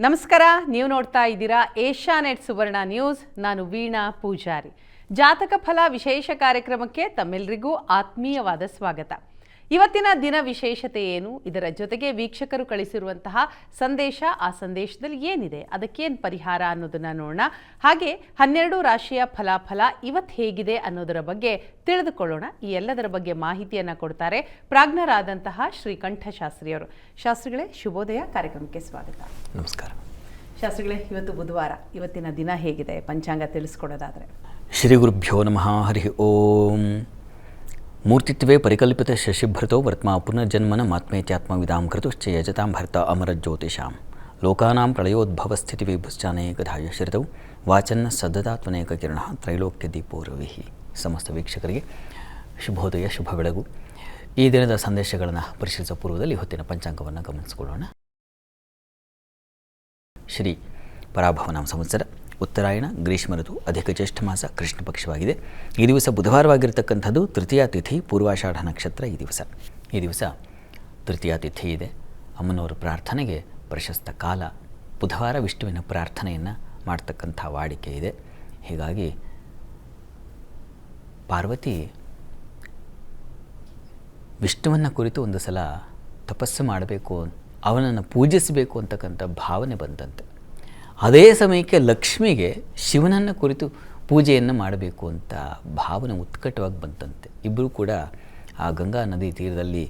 ನಮಸ್ಕಾರ, ನೀವು ನೋಡ್ತಾ ಇದ್ದೀರಾ ಏಷ್ಯಾನೆಟ್ ಸುವರ್ಣ ನ್ಯೂಸ್. ನಾನು ವೀಣಾ ಪೂಜಾರಿ. ಜಾತಕ ಫಲ ವಿಶೇಷ ಕಾರ್ಯಕ್ರಮಕ್ಕೆ ತಮ್ಮೆಲ್ಲರಿಗೂ ಆತ್ಮೀಯವಾದ ಸ್ವಾಗತ. ಇವತ್ತಿನ ದಿನ ವಿಶೇಷತೆ ಏನು, ಇದರ ಜೊತೆಗೆ ವೀಕ್ಷಕರು ಕಳಿಸಿರುವಂತಹ ಸಂದೇಶ, ಆ ಸಂದೇಶದಲ್ಲಿ ಏನಿದೆ, ಅದಕ್ಕೇನು ಪರಿಹಾರ ಅನ್ನೋದನ್ನ ನೋಡೋಣ. ಹಾಗೆ 12 ರಾಶಿಯ ಫಲಾಫಲ ಇವತ್ತು ಹೇಗಿದೆ ಅನ್ನೋದರ ಬಗ್ಗೆ ತಿಳಿದುಕೊಳ್ಳೋಣ. ಈ ಎಲ್ಲದರ ಬಗ್ಗೆ ಮಾಹಿತಿಯನ್ನು ಕೊಡ್ತಾರೆ ಪ್ರಾಜ್ಞರಾದಂತಹ ಶ್ರೀಕಂಠ ಶಾಸ್ತ್ರಿಯವರು. ಶಾಸ್ತ್ರಿಗಳೇ, ಶುಭೋದಯ. ಕಾರ್ಯಕ್ರಮಕ್ಕೆ ಸ್ವಾಗತ. ನಮಸ್ಕಾರ. ಶಾಸ್ತ್ರಿಗಳೇ, ಇವತ್ತು ಬುಧವಾರ, ಇವತ್ತಿನ ದಿನ ಹೇಗಿದೆ ಪಂಚಾಂಗ ತಿಳಿಸ್ಕೊಡೋದಾದರೆ? ಶ್ರೀ ಗುರುಭ್ಯೋ ನಮಃ. ಹರಿ ಓಂ. ಮೂರ್ತಿತ್ವೇ ಪರಿಕಲ್ಪಿತ ಶಶಿಭೃತೋ ವರ್ತ್ಮಾ ಪುನರ್ಜನ್ಮನ ಮಾತ್ಮೇತ್ಯಾತ್ಮವಿದಾಂ ಕೃತುಶ್ಚ ಯಜತಾಂ ಭರ್ತ ಅಮರಜ್ಯೋತಿಷಾಂ ಲೋಕಾನಾಂ ಪ್ರಳಯೋದ್ಭವ ಸ್ಥಿತಿ ವಿಭುಶ್ಚಾನೇಕಧಾಯ ಶ್ರಿತೌ ವಾಚನ್ನ ಸದ್ದದಾತ್ಮನೇಕ ಕಿರಣ ತ್ರೈಲೋಕ್ಯ ದೀಪೋ ರವಿಹಿ. ಸಮಸ್ತ ವೀಕ್ಷಕರಿಗೆ ಶುಭೋದಯ, ಶುಭ ಬೆಳಗು. ಈ ದಿನದ ಸಂದೇಶಗಳನ್ನು ಪರಿಶೀಲಿಸುವ ಪೂರ್ವದಲ್ಲಿ ಹೊತ್ತಿನ ಪಂಚಾಂಗವನ್ನು ಗಮನಿಸಿಕೊಳ್ಳೋಣ. ಶ್ರೀ ಪರಾಭವನಾಮ ಸಂವತ್ಸರ, ಉತ್ತರಾಯಣ, ಗ್ರೀಷ್ಮ ಋತು, ಅಧಿಕ ಜ್ಯೇಷ್ಠ ಮಾಸ, ಕೃಷ್ಣ ಪಕ್ಷವಾಗಿದೆ. ಈ ದಿವಸ ಬುಧವಾರವಾಗಿರ್ತಕ್ಕಂಥದ್ದು ತೃತೀಯ ತಿಥಿ, ಪೂರ್ವಾಷಾಢ ನಕ್ಷತ್ರ. ಈ ದಿವಸ ತೃತೀಯ ತಿಥಿ ಇದೆ. ಅಮ್ಮನವರ ಪ್ರಾರ್ಥನೆಗೆ ಪ್ರಶಸ್ತ ಕಾಲ. ಬುಧವಾರ ವಿಷ್ಣುವಿನ ಪ್ರಾರ್ಥನೆಯನ್ನು ಮಾಡ್ತಕ್ಕಂಥ ವಾಡಿಕೆ ಇದೆ. ಹೀಗಾಗಿ ಪಾರ್ವತಿ ವಿಷ್ಣುವನ್ನು ಕುರಿತು ಒಂದು ಸಲ ತಪಸ್ಸು ಮಾಡಬೇಕು, ಅವನನ್ನು ಪೂಜಿಸಬೇಕು ಅಂತಕ್ಕಂಥ ಭಾವನೆ ಬಂದಂತೆ. ಅದೇ ಸಮಯಕ್ಕೆ ಲಕ್ಷ್ಮಿಗೆ ಶಿವನನ್ನು ಕುರಿತು ಪೂಜೆಯನ್ನು ಮಾಡಬೇಕು ಅಂತ ಭಾವನೆ ಉತ್ಕಟವಾಗಿ ಬಂತಂತೆ. ಇಬ್ಬರು ಕೂಡ ಆ ಗಂಗಾ ನದಿ ತೀರದಲ್ಲಿ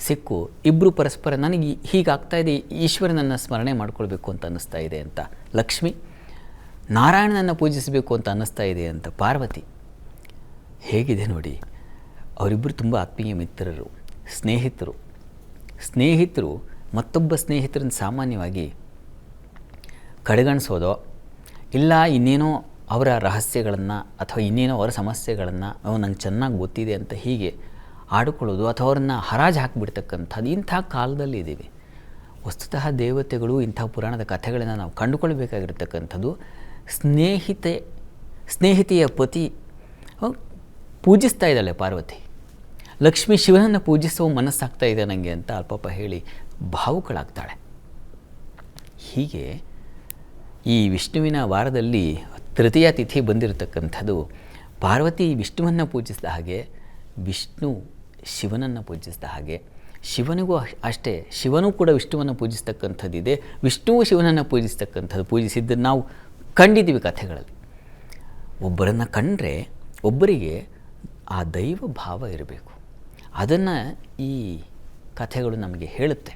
ಸಿಕ್ಕು ಇಬ್ಬರು ಪರಸ್ಪರ, ನನಗೆ ಹೀಗಾಗ್ತಾ ಇದೆ, ಈಶ್ವರನನ್ನು ಸ್ಮರಣೆ ಮಾಡ್ಕೊಳ್ಬೇಕು ಅಂತ ಅನ್ನಿಸ್ತಾ ಇದೆ ಅಂತ ಲಕ್ಷ್ಮಿ, ನಾರಾಯಣನನ್ನು ಪೂಜಿಸಬೇಕು ಅಂತ ಅನ್ನಿಸ್ತಾ ಇದೆ ಅಂತ ಪಾರ್ವತಿ. ಹೇಗಿದೆ ನೋಡಿ, ಅವರಿಬ್ಬರು ತುಂಬ ಆತ್ಮೀಯ ಮಿತ್ರರು, ಸ್ನೇಹಿತರು ಮತ್ತೊಬ್ಬ ಸ್ನೇಹಿತರನ್ನು ಸಾಮಾನ್ಯವಾಗಿ ಕಡೆಗಣಿಸೋದೋ ಇಲ್ಲ ಇನ್ನೇನೋ ಅವರ ರಹಸ್ಯಗಳನ್ನು ಅಥವಾ ಇನ್ನೇನೋ ಅವರ ಸಮಸ್ಯೆಗಳನ್ನು ನಂಗೆ ಚೆನ್ನಾಗಿ ಗೊತ್ತಿದೆ ಅಂತ ಹೀಗೆ ಆಡಿಕೊಳ್ಳೋದು ಅಥವಾ ಅವರನ್ನು ಹರಾಜು ಹಾಕಿಬಿಡ್ತಕ್ಕಂಥದ್ದು ಇಂಥ ಕಾಲದಲ್ಲಿ ಇದ್ದೀವಿ. ವಸ್ತುತಃ ದೇವತೆಗಳು ಇಂಥ ಪುರಾಣದ ಕಥೆಗಳನ್ನು ನಾವು ಕಂಡುಕೊಳ್ಬೇಕಾಗಿರ್ತಕ್ಕಂಥದ್ದು. ಸ್ನೇಹಿತೆಯ ಪತಿ ಪೂಜಿಸ್ತಾ ಇದ್ದಾಳೆ ಪಾರ್ವತಿ, ಲಕ್ಷ್ಮಿ ಶಿವನನ್ನು ಪೂಜಿಸುವ ಮನಸ್ಸಾಗ್ತಾ ಇದೆ ನನಗೆ ಅಂತ ಅಲ್ಪಪ್ಪ ಹೇಳಿ ಭಾವುಕಳಾಗ್ತಾಳೆ. ಹೀಗೆ ಈ ವಿಷ್ಣುವಿನ ವಾರದಲ್ಲಿ ತೃತೀಯ ತಿಥಿ ಬಂದಿರತಕ್ಕಂಥದ್ದು. ಪಾರ್ವತಿ ವಿಷ್ಣುವನ್ನು ಪೂಜಿಸಿದ ಹಾಗೆ, ವಿಷ್ಣು ಶಿವನನ್ನು ಪೂಜಿಸಿದ ಹಾಗೆ, ಶಿವನಿಗೂ ಅಷ್ಟೇ, ಶಿವನೂ ಕೂಡ ವಿಷ್ಣುವನ್ನು ಪೂಜಿಸ್ತಕ್ಕಂಥದ್ದಿದೆ, ವಿಷ್ಣುವು ಶಿವನನ್ನು ಪೂಜಿಸಿದ್ದನ್ನು ನಾವು ಕಂಡಿದ್ದೀವಿ ಕಥೆಗಳಲ್ಲಿ. ಒಬ್ಬರನ್ನು ಕಂಡರೆ ಒಬ್ಬರಿಗೆ ಆ ದೈವ ಭಾವ ಇರಬೇಕು, ಅದನ್ನು ಈ ಕಥೆಗಳು ನಮಗೆ ಹೇಳುತ್ತೆ.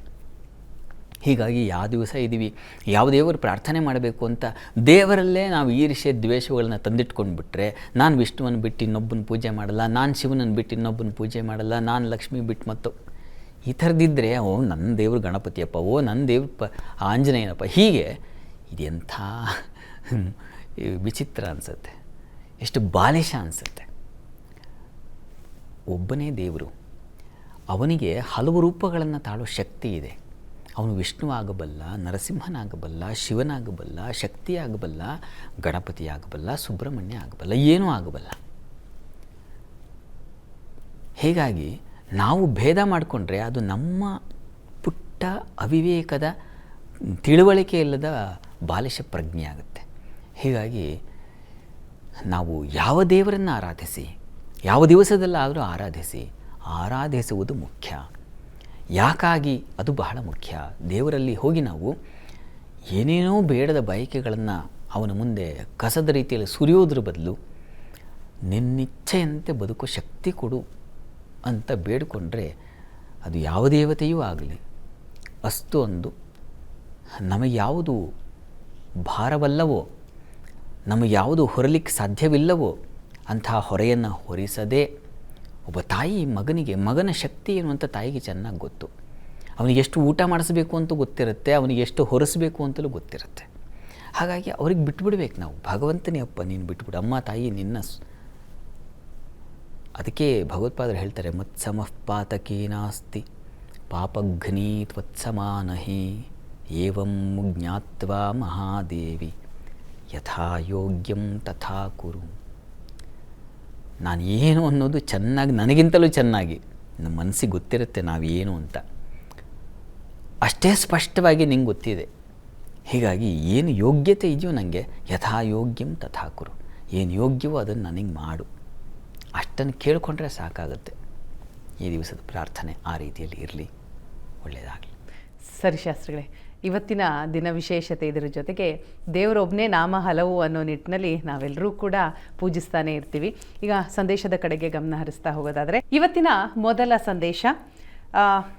ಹೀಗಾಗಿ ಯಾವ ದಿವಸ ಇದ್ದೀವಿ, ಯಾವ ದೇವರು ಪ್ರಾರ್ಥನೆ ಮಾಡಬೇಕು ಅಂತ ದೇವರಲ್ಲೇ ನಾವು ಈರ್ಷ್ಯೆ ದ್ವೇಷಗಳನ್ನ ತಂದಿಟ್ಕೊಂಡು ಬಿಟ್ಟರೆ, ನಾನು ವಿಷ್ಣುವನ್ನು ಬಿಟ್ಟು ಇನ್ನೊಬ್ಬನ ಪೂಜೆ ಮಾಡಲ್ಲ, ನಾನು ಶಿವನನ್ನು ಬಿಟ್ಟು ಇನ್ನೊಬ್ಬನ ಪೂಜೆ ಮಾಡಲ್ಲ, ನಾನು ಲಕ್ಷ್ಮಿ ಬಿಟ್ಟು ಮತ್ತು ಈ ಥರದಿದ್ದರೆ, ಓ ನನ್ನ ದೇವರು ಗಣಪತಿಯಪ್ಪ, ಓ ನನ್ನ ದೇವ್ರ ಆಂಜನೇಯನಪ್ಪ, ಹೀಗೆ ಇದೆಂಥ ವಿಚಿತ್ರ ಅನಿಸುತ್ತೆ, ಎಷ್ಟು ಬಾಲಿಶ ಅನಿಸುತ್ತೆ. ಒಬ್ಬನೇ ದೇವರು, ಅವನಿಗೆ ಹಲವು ರೂಪಗಳನ್ನು ತಾಳೋ ಶಕ್ತಿ ಇದೆ. ಅವನು ವಿಷ್ಣು ಆಗಬಲ್ಲ, ನರಸಿಂಹನಾಗಬಲ್ಲ, ಶಿವನಾಗಬಲ್ಲ, ಶಕ್ತಿಯಾಗಬಲ್ಲ, ಗಣಪತಿಯಾಗಬಲ್ಲ, ಸುಬ್ರಹ್ಮಣ್ಯ ಆಗಬಲ್ಲ, ಏನೂ ಆಗಬಲ್ಲ. ಹೀಗಾಗಿ ನಾವು ಭೇದ ಮಾಡಿಕೊಂಡ್ರೆ ಅದು ನಮ್ಮ ಪುಟ್ಟ ಅವಿವೇಕದ, ತಿಳುವಳಿಕೆ ಇಲ್ಲದ ಬಾಲಿಶ ಪ್ರಜ್ಞೆ ಆಗುತ್ತೆ. ಹೀಗಾಗಿ ನಾವು ಯಾವ ದೇವರನ್ನು ಆರಾಧಿಸಿ, ಯಾವ ದಿವಸದಲ್ಲಾದರೂ ಆರಾಧಿಸುವುದು ಮುಖ್ಯ. ಯಾಕಾಗಿ ಅದು ಬಹಳ ಮುಖ್ಯ. ದೇವರಲ್ಲಿ ಹೋಗಿ ನಾವು ಏನೇನೋ ಬೇಡದ ಬಯಕೆಗಳನ್ನು ಅವನ ಮುಂದೆ ಕಸದ ರೀತಿಯಲ್ಲಿ ಸುರಿಯೋದ್ರ ಬದಲು, ನಿನ್ನಿಚ್ಛೆಯಂತೆ ಬದುಕೋ ಶಕ್ತಿ ಕೊಡು ಅಂತ ಬೇಡಿಕೊಂಡ್ರೆ, ಅದು ಯಾವ ದೇವತೆಯೂ ಆಗಲಿ ಅಸ್ತು ಅಂದು ನಮಗೆ ಯಾವುದು ಭಾರವಲ್ಲವೋ, ನಮಗೆ ಯಾವುದು ಹೊರಲಿಕ್ಕೆ ಸಾಧ್ಯವಿಲ್ಲವೋ ಅಂತಹ ಹೊರೆಯನ್ನು ಹೊರಿಸದೆ, ಒಬ್ಬ ತಾಯಿ ಮಗನ ಶಕ್ತಿ ಏನು ಅಂತ ತಾಯಿಗೆ ಚೆನ್ನಾಗಿ ಗೊತ್ತು. ಅವನಿಗೆ ಎಷ್ಟು ಊಟ ಮಾಡಿಸ್ಬೇಕು ಅಂತ ಗೊತ್ತಿರುತ್ತೆ, ಅವನಿಗೆ ಎಷ್ಟು ಹೊರಿಸಬೇಕು ಅಂತಲೂ ಗೊತ್ತಿರುತ್ತೆ. ಹಾಗಾಗಿ ಅವ್ರಿಗೆ ಬಿಟ್ಬಿಡ್ಬೇಕು ನಾವು. ಭಗವಂತನೇ ಅಪ್ಪ ನೀನು ಬಿಟ್ಬಿಡು, ಅಮ್ಮ ತಾಯಿ ನಿನ್ನ. ಅದಕ್ಕೆ ಭಗವತ್ಪಾದರು ಹೇಳ್ತಾರೆ, ಮತ್ಸಮಃ ಪಾತಕೇನಾಸ್ತಿ ಪಾಪಘ್ನಿ ತ್ವತ್ಸಮಾನಹಿ ಏವಂ ಜ್ಞಾತ್ವಾ ಮಹಾದೇವಿ ಯಥಾ ಯೋಗ್ಯಂ ತಥಾ ಕುರು. ನಾನು ಏನು ಅನ್ನೋದು ಚೆನ್ನಾಗಿ, ನನಗಿಂತಲೂ ಚೆನ್ನಾಗಿ ನಮ್ಮ ಮನಸ್ಸಿಗೆ ಗೊತ್ತಿರುತ್ತೆ ನಾವೇನು ಅಂತ. ಅಷ್ಟೇ ಸ್ಪಷ್ಟವಾಗಿ ನಿಂಗೆ ಗೊತ್ತಿದೆ. ಹೀಗಾಗಿ ಏನು ಯೋಗ್ಯತೆ ಇದೆಯೋ ನನಗೆ ಯಥಾ ಯೋಗ್ಯಂ ತಥಾ ಕುರು, ಏನು ಯೋಗ್ಯವೋ ಅದನ್ನು ನನಗೆ ಮಾಡು, ಅಷ್ಟನ್ನು ಕೇಳಿಕೊಂಡ್ರೆ ಸಾಕಾಗುತ್ತೆ. ಈ ದಿವಸದ ಪ್ರಾರ್ಥನೆ ಆ ರೀತಿಯಲ್ಲಿ ಇರಲಿ, ಒಳ್ಳೆಯದಾಗಲಿ. ಸರಿ ಶಾಸ್ತ್ರಿಗಳೇ, ಇವತ್ತಿನ ದಿನ ವಿಶೇಷತೆ ಇದರ ಜೊತೆಗೆ ದೇವರೊಬ್ಬನೇ ನಾಮ ಹಲವು ಅನ್ನೋ ನಿಟ್ಟಿನಲ್ಲಿ ನಾವೆಲ್ಲರೂ ಕೂಡ ಪೂಜಿಸ್ತಾನೆ ಇರ್ತೀವಿ. ಈಗ ಸಂದೇಶದ ಕಡೆಗೆ ಗಮನ ಹರಿಸ್ತಾ ಹೋಗೋದಾದರೆ ಇವತ್ತಿನ ಮೊದಲ ಸಂದೇಶ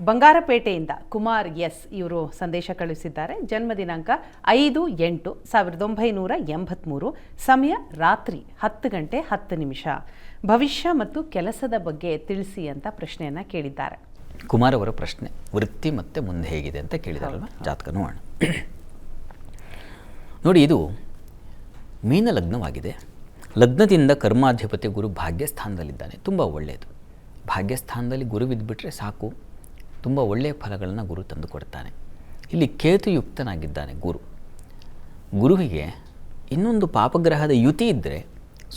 ಬಂಗಾರಪೇಟೆಯಿಂದ ಕುಮಾರ್ ಎಸ್ ಇವರು ಸಂದೇಶ ಕಳುಹಿಸಿದ್ದಾರೆ. ಜನ್ಮ ದಿನಾಂಕ 5/8/1983, ಸಮಯ ರಾತ್ರಿ 10:10. ಭವಿಷ್ಯ ಮತ್ತು ಕೆಲಸದ ಬಗ್ಗೆ ತಿಳಿಸಿ ಅಂತ ಪ್ರಶ್ನೆಯನ್ನು ಕೇಳಿದ್ದಾರೆ. ಕುಮಾರ್ ಅವರ ಪ್ರಶ್ನೆ ವೃತ್ತಿ ಮತ್ತು ಮುಂದೆ ಹೇಗಿದೆ ಅಂತ ಕೇಳಿದಾರಲ್ವ, ಜಾತಕ ನೋಡೋಣ. ನೋಡಿ, ಇದು ಮೀನ ಲಗ್ನವಾಗಿದೆ. ಲಗ್ನದಿಂದ ಕರ್ಮಾಧಿಪತಿ ಗುರು ಭಾಗ್ಯಸ್ಥಾನದಲ್ಲಿದ್ದಾನೆ, ತುಂಬ ಒಳ್ಳೆಯದು. ಭಾಗ್ಯಸ್ಥಾನದಲ್ಲಿ ಗುರು ಬಿದ್ದುಬಿಟ್ರೆ ಸಾಕು, ತುಂಬ ಒಳ್ಳೆಯ ಫಲಗಳನ್ನು ಗುರು ತಂದು ಕೊಡ್ತಾನೆ. ಇಲ್ಲಿ ಕೇತುಯುಕ್ತನಾಗಿದ್ದಾನೆ ಗುರು. ಗುರುವಿಗೆ ಇನ್ನೊಂದು ಪಾಪಗ್ರಹದ ಯುತಿ ಇದ್ದರೆ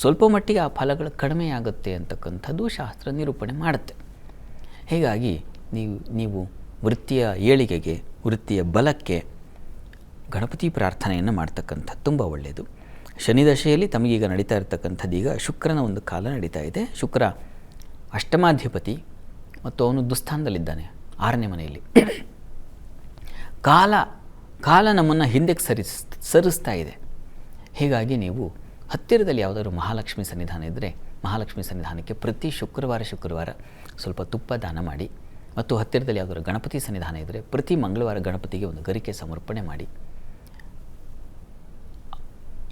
ಸ್ವಲ್ಪ ಮಟ್ಟಿಗೆ ಆ ಫಲಗಳು ಕಡಿಮೆಯಾಗುತ್ತೆ ಅಂತಕ್ಕಂಥದ್ದು ಶಾಸ್ತ್ರ ನಿರೂಪಣೆ ಮಾಡುತ್ತೆ. ಹೀಗಾಗಿ ನೀವು ವೃತ್ತಿಯ ಏಳಿಗೆಗೆ, ವೃತ್ತಿಯ ಬಲಕ್ಕೆ ಗಣಪತಿ ಪ್ರಾರ್ಥನೆಯನ್ನು ಮಾಡ್ತಕ್ಕಂಥದ್ದು ತುಂಬ ಒಳ್ಳೆಯದು. ಶನಿದಶೆಯಲ್ಲಿ ತಮಗೀಗ ನಡೀತಾ ಇರತಕ್ಕಂಥದ್ದು, ಈಗ ಶುಕ್ರನ ಒಂದು ಕಾಲ ನಡೀತಾ ಇದೆ. ಶುಕ್ರ ಅಷ್ಟಮಾಧಿಪತಿ ಮತ್ತು ಅವನು ದುಸ್ಥಾನದಲ್ಲಿದ್ದಾನೆ, 6ನೇ ಮನೆಯಲ್ಲಿ. ಕಾಲ ನಮ್ಮನ್ನು ಹಿಂದಕ್ಕೆ ಸರಿಸ್ತಾ ಇದೆ. ಹೀಗಾಗಿ ನೀವು ಹತ್ತಿರದಲ್ಲಿ ಯಾವುದಾದ್ರು ಮಹಾಲಕ್ಷ್ಮಿ ಸನ್ನಿಧಾನ ಇದ್ದರೆ ಮಹಾಲಕ್ಷ್ಮಿ ಸನ್ನಿಧಾನಕ್ಕೆ ಪ್ರತಿ ಶುಕ್ರವಾರ ಸ್ವಲ್ಪ ತುಪ್ಪ ದಾನ ಮಾಡಿ, ಮತ್ತು ಹತ್ತಿರದಲ್ಲಿ ಯಾವುದಾದ್ರು ಗಣಪತಿ ಸನ್ನಿಧಾನ ಇದ್ದರೆ ಪ್ರತಿ ಮಂಗಳವಾರ ಗಣಪತಿಗೆ ಒಂದು ಗರಿಕೆ ಸಮರ್ಪಣೆ ಮಾಡಿ.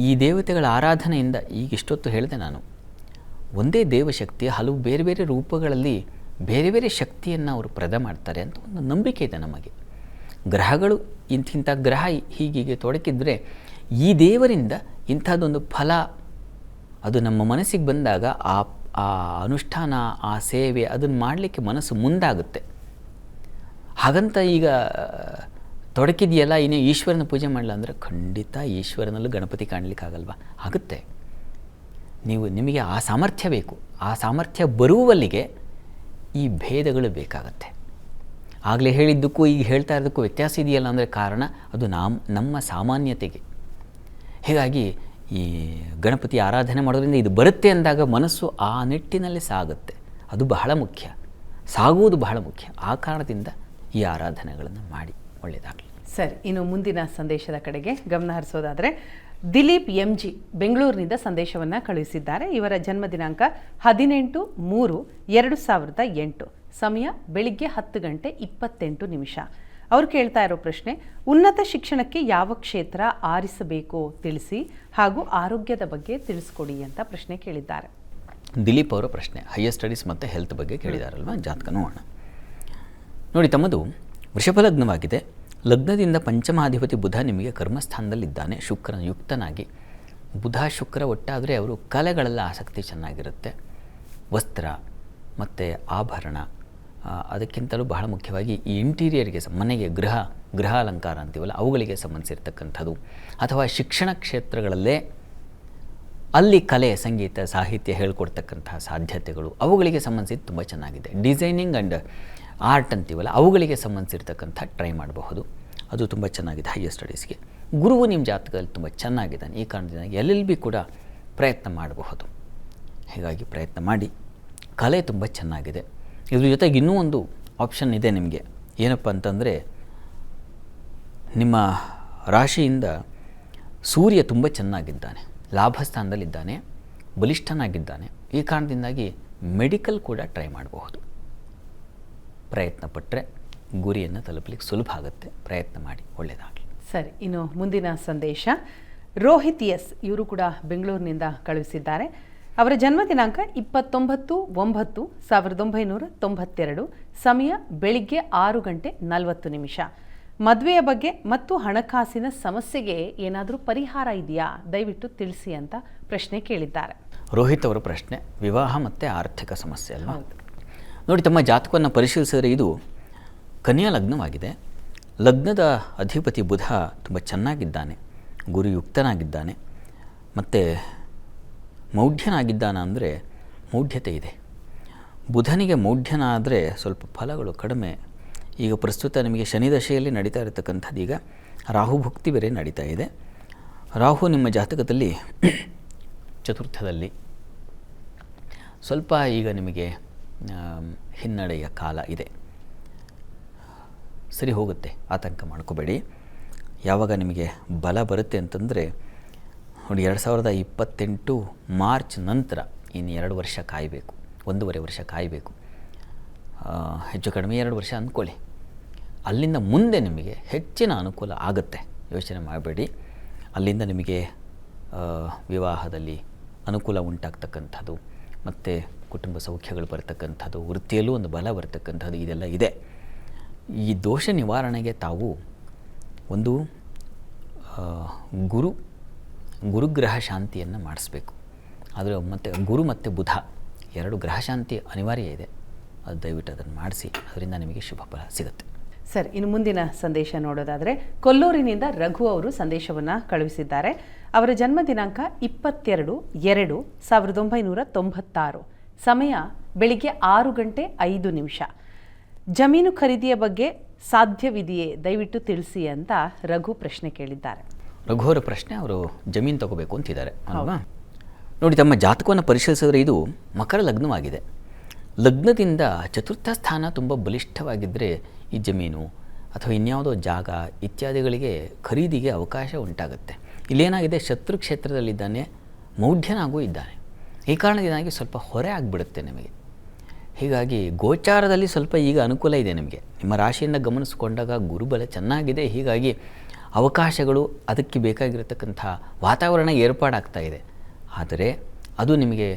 ಈ ದೇವತೆಗಳ ಆರಾಧನೆಯಿಂದ ಈಗ ಇಷ್ಟೊತ್ತು ಹೇಳಿದೆ ನಾನು, ಒಂದೇ ದೇವಶಕ್ತಿ ಹಲವು ಬೇರೆ ಬೇರೆ ರೂಪಗಳಲ್ಲಿ ಬೇರೆ ಬೇರೆ ಶಕ್ತಿಯನ್ನು ಅವರು ಪ್ರದ ಮಾಡ್ತಾರೆ ಅಂತ ಒಂದು ನಂಬಿಕೆ ಇದೆ ನಮಗೆ. ಗ್ರಹಗಳು ಇಂಥ ಗ್ರಹ ಹೀಗೆ ತೊಡಕಿದ್ರೆ ಈ ದೇವರಿಂದ ಇಂಥದ್ದೊಂದು ಫಲ ಅದು ನಮ್ಮ ಮನಸ್ಸಿಗೆ ಬಂದಾಗ ಆ ಅನುಷ್ಠಾನ, ಆ ಸೇವೆ ಅದನ್ನು ಮಾಡಲಿಕ್ಕೆ ಮನಸ್ಸು ಮುಂದಾಗುತ್ತೆ. ಹಾಗಂತ ಈಗ ತೊಡಕಿದೆಯಲ್ಲ, ಇನ್ನೇ ಈಶ್ವರನ ಪೂಜೆ ಮಾಡಲ್ಲ ಅಂದರೆ ಖಂಡಿತ ಈಶ್ವರನಲ್ಲೂ ಗಣಪತಿ ಕಾಣಲಿಕ್ಕಾಗಲ್ವಾ? ಆಗುತ್ತೆ. ನಿಮಗೆ ಆ ಸಾಮರ್ಥ್ಯ ಬೇಕು. ಆ ಸಾಮರ್ಥ್ಯ ಬರುವಲ್ಲಿಗೆ ಈ ಭೇದಗಳು ಬೇಕಾಗತ್ತೆ. ಆಗಲೇ ಹೇಳಿದ್ದಕ್ಕೂ ಈಗ ಹೇಳ್ತಾ ಇರೋದಕ್ಕೂ ವ್ಯತ್ಯಾಸ ಇದೆಯಲ್ಲ ಅಂದರೆ ಕಾರಣ ಅದು ನಮ್ಮ ಸಾಮಾನ್ಯತೆಗೆ. ಹೀಗಾಗಿ ಈ ಗಣಪತಿ ಆರಾಧನೆ ಮಾಡೋದ್ರಿಂದ ಇದು ಬರುತ್ತೆ ಅಂದಾಗ ಮನಸ್ಸು ಆ ನಿಟ್ಟಿನಲ್ಲಿ ಸಾಗುತ್ತೆ. ಅದು ಬಹಳ ಮುಖ್ಯ, ಸಾಗುವುದು ಬಹಳ ಮುಖ್ಯ. ಆ ಕಾರಣದಿಂದ ಈ ಆರಾಧನೆಗಳನ್ನು ಮಾಡಿ, ಒಳ್ಳೆಯದಾಗಲಿ. ಸರಿ, ಇನ್ನು ಮುಂದಿನ ಸಂದೇಶದ ಕಡೆಗೆ ಗಮನ ಹರಿಸೋದಾದರೆ ದಿಲೀಪ್ MG ಬೆಂಗಳೂರಿನಿಂದ ಸಂದೇಶವನ್ನು ಕಳುಹಿಸಿದ್ದಾರೆ. ಇವರ ಜನ್ಮ ದಿನಾಂಕ 18/3/2008, ಸಮಯ ಬೆಳಿಗ್ಗೆ 10:28. ಅವರು ಕೇಳ್ತಾ ಇರೋ ಪ್ರಶ್ನೆ, ಉನ್ನತ ಶಿಕ್ಷಣಕ್ಕೆ ಯಾವ ಕ್ಷೇತ್ರ ಆರಿಸಬೇಕು ತಿಳಿಸಿ, ಹಾಗೂ ಆರೋಗ್ಯದ ಬಗ್ಗೆ ತಿಳಿಸ್ಕೊಡಿ ಅಂತ ಪ್ರಶ್ನೆ ಕೇಳಿದ್ದಾರೆ. ದಿಲೀಪ್ ಅವರ ಪ್ರಶ್ನೆ ಹೈಯರ್ ಸ್ಟಡೀಸ್ ಮತ್ತು ಹೆಲ್ತ್ ಬಗ್ಗೆ ಕೇಳಿದಾರಲ್ವ, ಜಾತಕ ನೋಡೋಣ. ನೋಡಿ, ತಮ್ಮದು ವೃಷಭ ಲಗ್ನವಾಗಿದೆ. ಲಗ್ನದಿಂದ ಪಂಚಮಾಧಿಪತಿ ಬುಧ ನಿಮಗೆ ಕರ್ಮಸ್ಥಾನದಲ್ಲಿದ್ದಾನೆ, ಶುಕ್ರನ ಯುಕ್ತನಾಗಿ. ಬುಧ ಶುಕ್ರ ಒಟ್ಟಾದರೆ ಅವರು ಕಲೆಗಳೆಲ್ಲ ಆಸಕ್ತಿ ಚೆನ್ನಾಗಿರುತ್ತೆ. ವಸ್ತ್ರ ಮತ್ತು ಆಭರಣ, ಅದಕ್ಕಿಂತಲೂ ಬಹಳ ಮುಖ್ಯವಾಗಿ ಈ ಇಂಟೀರಿಯರ್ಗೆ, ಮನೆಗೆ ಗೃಹ ಅಲಂಕಾರ ಅಂತೀವಲ್ಲ, ಅವುಗಳಿಗೆ ಸಂಬಂಧಿಸಿರ್ತಕ್ಕಂಥದ್ದು. ಅಥವಾ ಶಿಕ್ಷಣ ಕ್ಷೇತ್ರಗಳಲ್ಲೇ ಅಲ್ಲಿ ಕಲೆ, ಸಂಗೀತ, ಸಾಹಿತ್ಯ ಹೇಳ್ಕೊಡ್ತಕ್ಕಂತಹ ಸಾಧ್ಯತೆಗಳು, ಅವುಗಳಿಗೆ ಸಂಬಂಧಿಸಿದ್ದು ತುಂಬ ಚೆನ್ನಾಗಿದೆ. ಡಿಸೈನಿಂಗ್ ಆ್ಯಂಡ್ ಆರ್ಟ್ ಅಂತೀವಲ್ಲ, ಅವುಗಳಿಗೆ ಸಂಬಂಧಿಸಿರ್ತಕ್ಕಂಥ ಟ್ರೈ ಮಾಡಬಹುದು. ಅದು ತುಂಬ ಚೆನ್ನಾಗಿದೆ ಹೈಯರ್ ಸ್ಟಡೀಸ್ಗೆ. ಗುರುವು ನಿಮ್ಮ ಜಾತಕದಲ್ಲಿ ತುಂಬ ಚೆನ್ನಾಗಿದ್ದಾನೆ. ಈ ಕಾರಣದಿಂದ LLB ಕೂಡ ಪ್ರಯತ್ನ ಮಾಡಬಹುದು. ಹೀಗಾಗಿ ಪ್ರಯತ್ನ ಮಾಡಿ. ಕಲೆ ತುಂಬ ಚೆನ್ನಾಗಿದೆ. ಇದ್ರ ಜೊತೆಗೆ ಇನ್ನೂ ಒಂದು ಆಪ್ಷನ್ ಇದೆ ನಿಮಗೆ. ಏನಪ್ಪ ಅಂತಂದರೆ, ನಿಮ್ಮ ರಾಶಿಯಿಂದ ಸೂರ್ಯ ತುಂಬ ಚೆನ್ನಾಗಿದ್ದಾನೆ, ಲಾಭಸ್ಥಾನದಲ್ಲಿದ್ದಾನೆ, ಬಲಿಷ್ಠನಾಗಿದ್ದಾನೆ. ಈ ಕಾರಣದಿಂದಾಗಿ ಮೆಡಿಕಲ್ ಕೂಡ ಟ್ರೈ ಮಾಡಬಹುದು. ಪ್ರಯತ್ನ ಪಟ್ಟರೆ ಗುರಿಯನ್ನು ತಲುಪಲಿಕ್ಕೆ ಸುಲಭ ಆಗುತ್ತೆ. ಪ್ರಯತ್ನ ಮಾಡಿ, ಒಳ್ಳೆಯದಾಗಲಿ. ಸರಿ, ಇನ್ನು ಮುಂದಿನ ಸಂದೇಶ ರೋಹಿತ್ ಎಸ್ ಇವರು ಕೂಡ ಬೆಂಗಳೂರಿನಿಂದ ಕಳುಹಿಸಿದ್ದಾರೆ. ಅವರ ಜನ್ಮ ದಿನಾಂಕ 29/9/1992, ಸಮಯ ಬೆಳಿಗ್ಗೆ 6:40. ಮದುವೆಯ ಬಗ್ಗೆ ಮತ್ತು ಹಣಕಾಸಿನ ಸಮಸ್ಯೆಗೆ ಏನಾದರೂ ಪರಿಹಾರ ಇದೆಯಾ, ದಯವಿಟ್ಟು ತಿಳಿಸಿ ಅಂತ ಪ್ರಶ್ನೆ ಕೇಳಿದ್ದಾರೆ. ರೋಹಿತ್ ಅವರ ಪ್ರಶ್ನೆ ವಿವಾಹ ಮತ್ತು ಆರ್ಥಿಕ ಸಮಸ್ಯೆ ಅಲ್ವಾ? ನೋಡಿ, ತಮ್ಮ ಜಾತಕವನ್ನು ಪರಿಶೀಲಿಸಿದರೆ ಇದು ಕನ್ಯಾ ಲಗ್ನವಾಗಿದೆ. ಲಗ್ನದ ಅಧಿಪತಿ ಬುಧ ತುಂಬ ಚೆನ್ನಾಗಿದ್ದಾನೆ, ಗುರುಯುಕ್ತನಾಗಿದ್ದಾನೆ, ಮತ್ತು ಮೌಢ್ಯನಾಗಿದ್ದಾನೆ. ಅಂದರೆ ಮೌಢ್ಯತೆ ಇದೆ. ಬುಧನಿಗೆ ಮೌಢ್ಯನ ಆದರೆ ಸ್ವಲ್ಪ ಫಲಗಳು ಕಡಿಮೆ. ಈಗ ಪ್ರಸ್ತುತ ನಿಮಗೆ ಶನಿ ದಶೆಯಲ್ಲಿ ನಡೀತಾ ಇರತಕ್ಕಂಥದ್ದು ಈಗ ರಾಹು ಭುಕ್ತಿ ಬೇರೆ ನಡೀತಾ ಇದೆ. ರಾಹು ನಿಮ್ಮ ಜಾತಕದಲ್ಲಿ ಚತುರ್ಥದಲ್ಲಿ ಸ್ವಲ್ಪ ಈಗ ನಿಮಗೆ ಹಿನ್ನಡೆಯ ಕಾಲ ಇದೆ. ಸರಿ ಹೋಗುತ್ತೆ, ಆತಂಕ ಮಾಡ್ಕೋಬೇಡಿ. ಯಾವಾಗ ನಿಮಗೆ ಬಲ ಬರುತ್ತೆ ಅಂತಂದರೆ ನೋಡಿ, 2028 ಮಾರ್ಚ್ ನಂತರ ಇನ್ನು 2 ವರ್ಷ ಕಾಯಬೇಕು, 1.5 ವರ್ಷ ಕಾಯಬೇಕು, ಹೆಚ್ಚು ಕಡಿಮೆ 2 ವರ್ಷ ಅಂದ್ಕೊಳ್ಳಿ. ಅಲ್ಲಿಂದ ಮುಂದೆ ನಿಮಗೆ ಹೆಚ್ಚಿನ ಅನುಕೂಲ ಆಗುತ್ತೆ, ಯೋಚನೆ ಮಾಡಬೇಡಿ. ಅಲ್ಲಿಂದ ನಿಮಗೆ ವಿವಾಹದಲ್ಲಿ ಅನುಕೂಲ ಉಂಟಾಗ್ತಕ್ಕಂಥದ್ದು, ಮತ್ತು ಕುಟುಂಬ ಸೌಖ್ಯಗಳು ಬರ್ತಕ್ಕಂಥದ್ದು, ವೃತ್ತಿಯಲ್ಲೂ ಒಂದು ಬಲ ಬರ್ತಕ್ಕಂಥದ್ದು, ಇದೆಲ್ಲ ಇದೆ. ಈ ದೋಷ ನಿವಾರಣೆಗೆ ತಾವು ಒಂದು ಗುರುಗ್ರಹ ಶಾಂತಿಯನ್ನು ಮಾಡಿಸ್ಬೇಕು. ಆದರೆ ಮತ್ತು ಗುರು ಮತ್ತು ಬುಧ 2 ಗ್ರಹ ಶಾಂತಿ ಅನಿವಾರ್ಯ ಇದೆ. ಅದು ದಯವಿಟ್ಟು ಅದನ್ನು ಮಾಡಿಸಿ, ಅದರಿಂದ ನಿಮಗೆ ಶುಭ ಫಲ ಸಿಗುತ್ತೆ. ಸರ್, ಇನ್ನು ಮುಂದಿನ ಸಂದೇಶ ನೋಡೋದಾದರೆ ಕೊಲ್ಲೂರಿನಿಂದ ರಘು ಅವರು ಸಂದೇಶವನ್ನು ಕಳುಹಿಸಿದ್ದಾರೆ. ಅವರ ಜನ್ಮ ದಿನಾಂಕ 22/2/1996. ಸಮಯ ಬೆಳಿಗ್ಗೆ 6:05. ಜಮೀನು ಖರೀದಿಯ ಬಗ್ಗೆ ಸಾಧ್ಯವಿದೆಯೇ, ದಯವಿಟ್ಟು ತಿಳಿಸಿ ಅಂತ ರಘು ಪ್ರಶ್ನೆ ಕೇಳಿದ್ದಾರೆ. ರಘುವರ ಪ್ರಶ್ನೆ, ಅವರು ಜಮೀನು ತಗೋಬೇಕು ಅಂತಿದ್ದಾರೆ ಅಲ್ವಾ? ನೋಡಿ, ತಮ್ಮ ಜಾತಕವನ್ನು ಪರಿಶೀಲಿಸಿದ್ರೆ ಇದು ಮಕರ ಲಗ್ನವಾಗಿದೆ. ಲಗ್ನದಿಂದ ಚತುರ್ಥ ಸ್ಥಾನ ತುಂಬ ಬಲಿಷ್ಠವಾಗಿದ್ದರೆ ಈ ಜಮೀನು ಅಥವಾ ಇನ್ಯಾವುದೋ ಜಾಗ ಇತ್ಯಾದಿಗಳಿಗೆ ಖರೀದಿಗೆ ಅವಕಾಶ ಉಂಟಾಗುತ್ತೆ. ಇಲ್ಲೇನಾಗಿದೆ, ಶತ್ರು ಕ್ಷೇತ್ರದಲ್ಲಿದ್ದಾನೆ, ಮೌಢ್ಯನಾಗೂ ಇದ್ದಾನೆ. ಈ ಕಾರಣದಿಂದಾಗಿ ಸ್ವಲ್ಪ ಹೊರೆ ಆಗಿಬಿಡುತ್ತೆ ನಿಮಗೆ. ಹೀಗಾಗಿ ಗೋಚಾರದಲ್ಲಿ ಸ್ವಲ್ಪ ಈಗ ಅನುಕೂಲ ಇದೆ ನಿಮಗೆ. ನಿಮ್ಮ ರಾಶಿಯಿಂದ ಗಮನಿಸಿಕೊಂಡಾಗ ಗುರುಬಲ ಚೆನ್ನಾಗಿದೆ. ಹೀಗಾಗಿ ಅವಕಾಶಗಳು, ಅದಕ್ಕೆ ಬೇಕಾಗಿರತಕ್ಕಂಥ ವಾತಾವರಣ ಏರ್ಪಾಡಾಗ್ತಾ ಇದೆ. ಆದರೆ ಅದು ನಿಮಗೆ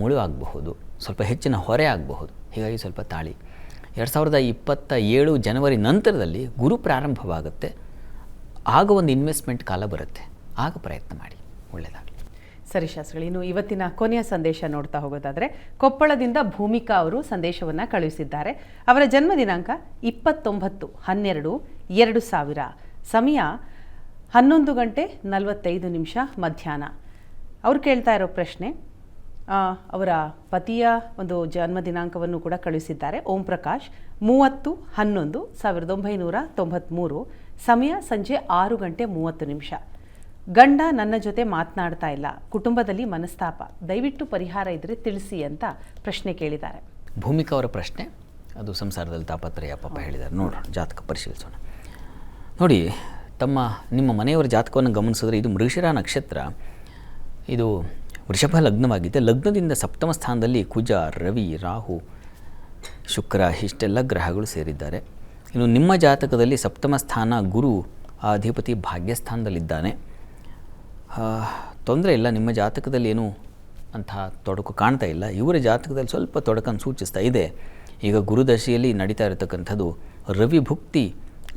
ಮುಳು ಆಗಬಹುದು, ಸ್ವಲ್ಪ ಹೆಚ್ಚಿನ ಹೊರೆ ಆಗಬಹುದು. ಹೀಗಾಗಿ ಸ್ವಲ್ಪ ತಾಳಿ. 2027 ಜನವರಿ ನಂತರದಲ್ಲಿ ಗುರು ಪ್ರಾರಂಭವಾಗುತ್ತೆ. ಆಗ ಒಂದು ಇನ್ವೆಸ್ಟ್ಮೆಂಟ್ ಕಾಲ ಬರುತ್ತೆ, ಆಗ ಪ್ರಯತ್ನ ಮಾಡಿ, ಒಳ್ಳೆಯದಾಗಲಿ. ಸರಿ ಶಾಸ್ತ್ರಿಗಳು, ಇನ್ನು ಇವತ್ತಿನ ಕೊನೆಯ ಸಂದೇಶ ನೋಡ್ತಾ ಹೋಗೋದಾದರೆ ಕೊಪ್ಪಳದಿಂದ ಭೂಮಿಕಾ ಅವರು ಸಂದೇಶವನ್ನು ಕಳುಹಿಸಿದ್ದಾರೆ. ಅವರ ಜನ್ಮ ದಿನಾಂಕ 29/12/2000. ಸಮಯ 11:45 ಮಧ್ಯಾಹ್ನ. ಅವ್ರು ಕೇಳ್ತಾ ಇರೋ ಪ್ರಶ್ನೆ, ಅವರ ಪತಿಯ ಒಂದು ಜನ್ಮ ದಿನಾಂಕವನ್ನು ಕೂಡ ಕಳುಹಿಸಿದ್ದಾರೆ. ಓಂ ಪ್ರಕಾಶ್, 30/11/1993. ಸಮಯ ಸಂಜೆ 6:30. ಗಂಡ ನನ್ನ ಜೊತೆ ಮಾತನಾಡ್ತಾ ಇಲ್ಲ, ಕುಟುಂಬದಲ್ಲಿ ಮನಸ್ತಾಪ, ದಯವಿಟ್ಟು ಪರಿಹಾರ ಇದ್ದರೆ ತಿಳಿಸಿ ಅಂತ ಪ್ರಶ್ನೆ ಕೇಳಿದ್ದಾರೆ. ಭೂಮಿಕಾ ಅವರ ಪ್ರಶ್ನೆ, ಅದು ಸಂಸಾರದಲ್ಲಿ ತಾಪತ್ರಯ ಪಾಪ ಹೇಳಿದ್ದಾರೆ. ನೋಡೋಣ, ಜಾತಕ ಪರಿಶೀಲಿಸೋಣ. ನೋಡಿ, ನಿಮ್ಮ ಮನೆಯವರ ಜಾತಕವನ್ನು ಗಮನಿಸಿದ್ರೆ ಇದು ಮೃಗಶಿರ ನಕ್ಷತ್ರ, ಇದು ವೃಷಭ ಲಗ್ನವಾಗಿದೆ. ಲಗ್ನದಿಂದ ಸಪ್ತಮ ಸ್ಥಾನದಲ್ಲಿ ಕುಜ, ರವಿ, ರಾಹು, ಶುಕ್ರ ಇಷ್ಟೆಲ್ಲ ಗ್ರಹಗಳು ಸೇರಿದ್ದಾರೆ. ಇನ್ನು ನಿಮ್ಮ ಜಾತಕದಲ್ಲಿ ಸಪ್ತಮ ಸ್ಥಾನ ಗುರು, ಆ ಅಧಿಪತಿ ಭಾಗ್ಯಸ್ಥಾನದಲ್ಲಿದ್ದಾನೆ. ತೊಂದರೆ ಇಲ್ಲ, ನಿಮ್ಮ ಜಾತಕದಲ್ಲಿ ಏನೂ ಅಂಥ ತೊಡಕು ಕಾಣ್ತಾ ಇಲ್ಲ. ಇವರ ಜಾತಕದಲ್ಲಿ ಸ್ವಲ್ಪ ತೊಡಕನ್ನು ಸೂಚಿಸ್ತಾ ಇದೆ. ಈಗ ಗುರುದಶೆಯಲ್ಲಿ ನಡೀತಾ ಇರತಕ್ಕಂಥದ್ದು ರವಿ ಭುಕ್ತಿ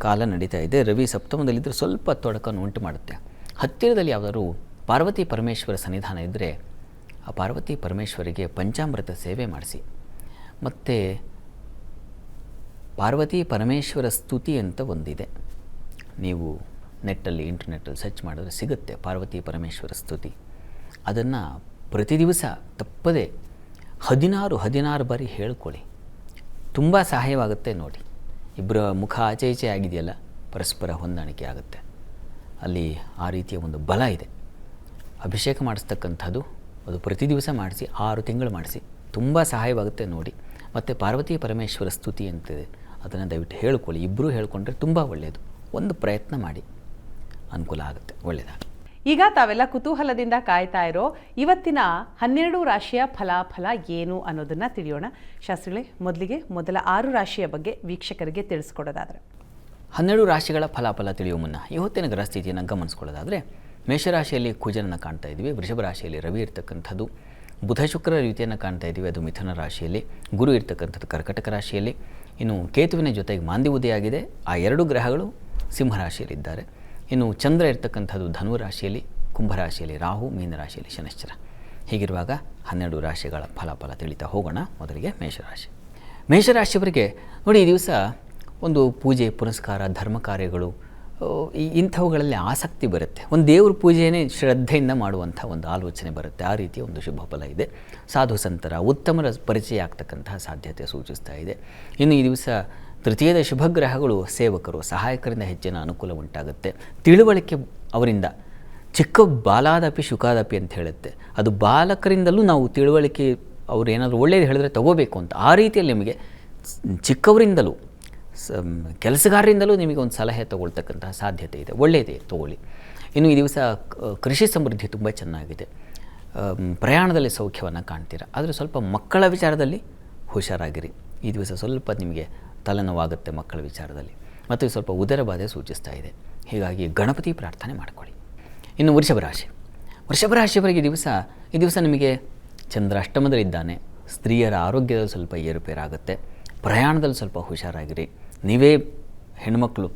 ಕಾಲ ನಡೀತಾ ಇದೆ. ರವಿ ಸಪ್ತಮದಲ್ಲಿದ್ದರೆ ಸ್ವಲ್ಪ ತೊಡಕನ್ನು ಉಂಟು ಮಾಡುತ್ತೆ. ಹತ್ತಿರದಲ್ಲಿ ಯಾವುದಾದ್ರು ಪಾರ್ವತಿ ಪರಮೇಶ್ವರ ಸನ್ನಿಧಾನ ಇದ್ದರೆ ಆ ಪಾರ್ವತಿ ಪರಮೇಶ್ವರಿಗೆ ಪಂಚಾಮೃತ ಸೇವೆ ಮಾಡಿಸಿ. ಮತ್ತು ಪಾರ್ವತಿ ಪರಮೇಶ್ವರ ಸ್ತುತಿ ಅಂತ ಒಂದಿದೆ, ನೀವು ನೆಟ್ಟಲ್ಲಿ ಇಂಟರ್ನೆಟ್ಟಲ್ಲಿ ಸರ್ಚ್ ಮಾಡಿದ್ರೆ ಸಿಗುತ್ತೆ. ಪಾರ್ವತಿ ಪರಮೇಶ್ವರ ಸ್ತುತಿ, ಅದನ್ನು ಪ್ರತಿ ದಿವಸ ತಪ್ಪದೆ 16 ಬಾರಿ ಹೇಳ್ಕೊಳ್ಳಿ. ತುಂಬ ಸಹಾಯವಾಗುತ್ತೆ. ನೋಡಿ, ಇಬ್ಬರ ಮುಖ ಆಚೆ ಈಚೆ ಆಗಿದೆಯಲ್ಲ, ಪರಸ್ಪರ ಹೊಂದಾಣಿಕೆ ಆಗುತ್ತೆ. ಅಲ್ಲಿ ಆ ರೀತಿಯ ಒಂದು ಬಲ ಇದೆ. ಅಭಿಷೇಕ ಮಾಡಿಸ್ತಕ್ಕಂಥದ್ದು ಅದು ಪ್ರತಿ ದಿವಸ ಮಾಡಿಸಿ, 6 ತಿಂಗಳು ಮಾಡಿಸಿ, ತುಂಬ ಸಹಾಯವಾಗುತ್ತೆ ನೋಡಿ. ಮತ್ತು ಪಾರ್ವತಿ ಪರಮೇಶ್ವರ ಸ್ತುತಿ ಅಂತಿದೆ, ಅದನ್ನು ದಯವಿಟ್ಟು ಹೇಳ್ಕೊಳ್ಳಿ. ಇಬ್ಬರೂ ಹೇಳ್ಕೊಂಡ್ರೆ ತುಂಬ ಒಳ್ಳೆಯದು. ಒಂದು ಪ್ರಯತ್ನ ಮಾಡಿ, ಅನುಕೂಲ ಆಗುತ್ತೆ, ಒಳ್ಳೆಯದಾಗುತ್ತೆ. ಈಗ ತಾವೆಲ್ಲ ಕುತೂಹಲದಿಂದ ಕಾಯ್ತಾ ಇರೋ ಇವತ್ತಿನ 12 ರಾಶಿಯ ಫಲಾಫಲ ಏನು ಅನ್ನೋದನ್ನು ತಿಳಿಯೋಣ. ಶಾಸ್ತ್ರಿಗಳೇ, ಮೊದಲ 6 ರಾಶಿಯ ಬಗ್ಗೆ ವೀಕ್ಷಕರಿಗೆ ತಿಳಿಸ್ಕೊಡೋದಾದರೆ. 12 ರಾಶಿಗಳ ಫಲಾಫಲ ತಿಳಿಯುವ ಮುನ್ನ ಇವತ್ತಿನ ಗ್ರಹ ಸ್ಥಿತಿಯನ್ನು ಗಮನಿಸ್ಕೊಳ್ಳೋದಾದರೆ, ಮೇಷರಾಶಿಯಲ್ಲಿ ಕುಜನನ್ನು ಕಾಣ್ತಾ ಇದ್ದೀವಿ, ವೃಷಭ ರಾಶಿಯಲ್ಲಿ ರವಿ ಇರ್ತಕ್ಕಂಥದ್ದು, ಬುಧ ಶುಕ್ರ ರೀತಿಯನ್ನು ಕಾಣ್ತಾ ಇದ್ದೀವಿ, ಅದು ಮಿಥುನ ರಾಶಿಯಲ್ಲಿ, ಗುರು ಇರ್ತಕ್ಕಂಥದ್ದು ಕರ್ಕಟಕ ರಾಶಿಯಲ್ಲಿ, ಇನ್ನು ಕೇತುವಿನ ಜೊತೆಗೆ ಮಾಂದಿ ಉದಯ ಆಗಿದೆ. ಆ 2 ಗ್ರಹಗಳು ಸಿಂಹರಾಶಿಯಲ್ಲಿದ್ದಾರೆ. ಇನ್ನು ಚಂದ್ರ ಇರ್ತಕ್ಕಂಥದ್ದು ಧನು ರಾಶಿಯಲ್ಲಿ, ಕುಂಭರಾಶಿಯಲ್ಲಿ ರಾಹು, ಮೀನರಾಶಿಯಲ್ಲಿ ಶನಿಶ್ಚರ. ಹೀಗಿರುವಾಗ 12 ರಾಶಿಗಳ ಫಲಾಫಲ ತಿಳಿತಾ ಹೋಗೋಣ. ಮೊದಲಿಗೆ ಮೇಷರಾಶಿಯವರಿಗೆ ನೋಡಿ, ಈ ದಿವಸ ಒಂದು ಪೂಜೆ ಪುನಸ್ಕಾರ, ಧರ್ಮ ಕಾರ್ಯಗಳು, ಇಂಥವುಗಳಲ್ಲಿ ಆಸಕ್ತಿ ಬರುತ್ತೆ. ಒಂದು ದೇವ್ರ ಪೂಜೆಯೇ ಶ್ರದ್ಧೆಯಿಂದ ಮಾಡುವಂಥ ಒಂದು ಆಲೋಚನೆ ಬರುತ್ತೆ. ಆ ರೀತಿಯ ಒಂದು ಶುಭ ಫಲ ಇದೆ. ಸಾಧು ಸಂತರ, ಉತ್ತಮರ ಪರಿಚಯ ಆಗ್ತಕ್ಕಂತಹ ಸಾಧ್ಯತೆ ಸೂಚಿಸ್ತಾ ಇದೆ. ಇನ್ನು ಈ ದಿವಸ ತೃತೀಯದ ಶುಭಗ್ರಹಗಳು ಸೇವಕರು, ಸಹಾಯಕರಿಂದ ಹೆಚ್ಚಿನ ಅನುಕೂಲ ಉಂಟಾಗುತ್ತೆ. ತಿಳುವಳಿಕೆ ಅವರಿಂದ ಚಿಕ್ಕ ಬಾಲಾದಪಿ ಶುಕಾದಪಿ ಅಂತ ಹೇಳುತ್ತೆ. ಅದು ಬಾಲಕರಿಂದಲೂ ನಾವು ತಿಳುವಳಿಕೆ ಅವರು ಏನಾದರೂ ಒಳ್ಳೆಯದು ಹೇಳಿದ್ರೆ ತಗೋಬೇಕು ಅಂತ, ಆ ರೀತಿಯಲ್ಲಿ ನಿಮಗೆ ಚಿಕ್ಕವರಿಂದಲೂ ಕೆಲಸಗಾರರಿಂದಲೂ ನಿಮಗೆ ಒಂದು ಸಲಹೆ ತಗೊಳ್ತಕ್ಕಂತಹ ಸಾಧ್ಯತೆ ಇದೆ. ಒಳ್ಳೆಯದೇ ತಗೊಳ್ಳಿ. ಇನ್ನು ಈ ದಿವಸ ಕೃಷಿ ಸಮೃದ್ಧಿ ತುಂಬ ಚೆನ್ನಾಗಿದೆ. ಪ್ರಯಾಣದಲ್ಲಿ ಸೌಖ್ಯವನ್ನು ಕಾಣ್ತೀರ. ಆದರೆ ಸ್ವಲ್ಪ ಮಕ್ಕಳ ವಿಚಾರದಲ್ಲಿ ಹುಷಾರಾಗಿರಿ. ಈ ದಿವಸ ಸ್ವಲ್ಪ ನಿಮಗೆ ತಲೆನೋವಾಗುತ್ತೆ ಮಕ್ಕಳ ವಿಚಾರದಲ್ಲಿ, ಮತ್ತು ಸ್ವಲ್ಪ ಉದರ ಬಾಧೆ ಸೂಚಿಸ್ತಾ ಇದೆ. ಹೀಗಾಗಿ ಗಣಪತಿ ಪ್ರಾರ್ಥನೆ ಮಾಡಿಕೊಳ್ಳಿ. ಇನ್ನು ವೃಷಭ ರಾಶಿಯವರಿಗೆ ಈ ದಿವಸ ನಿಮಗೆ ಚಂದ್ರ ಅಷ್ಟಮದಲ್ಲಿದ್ದಾನೆ. ಸ್ತ್ರೀಯರ ಆರೋಗ್ಯದಲ್ಲಿ ಸ್ವಲ್ಪ ಏರುಪೇರಾಗುತ್ತೆ. ಪ್ರಯಾಣದಲ್ಲಿ ಸ್ವಲ್ಪ ಹುಷಾರಾಗಿರಿ. ನೀವೇ ಹೆಣ್ಮಕ್ಳು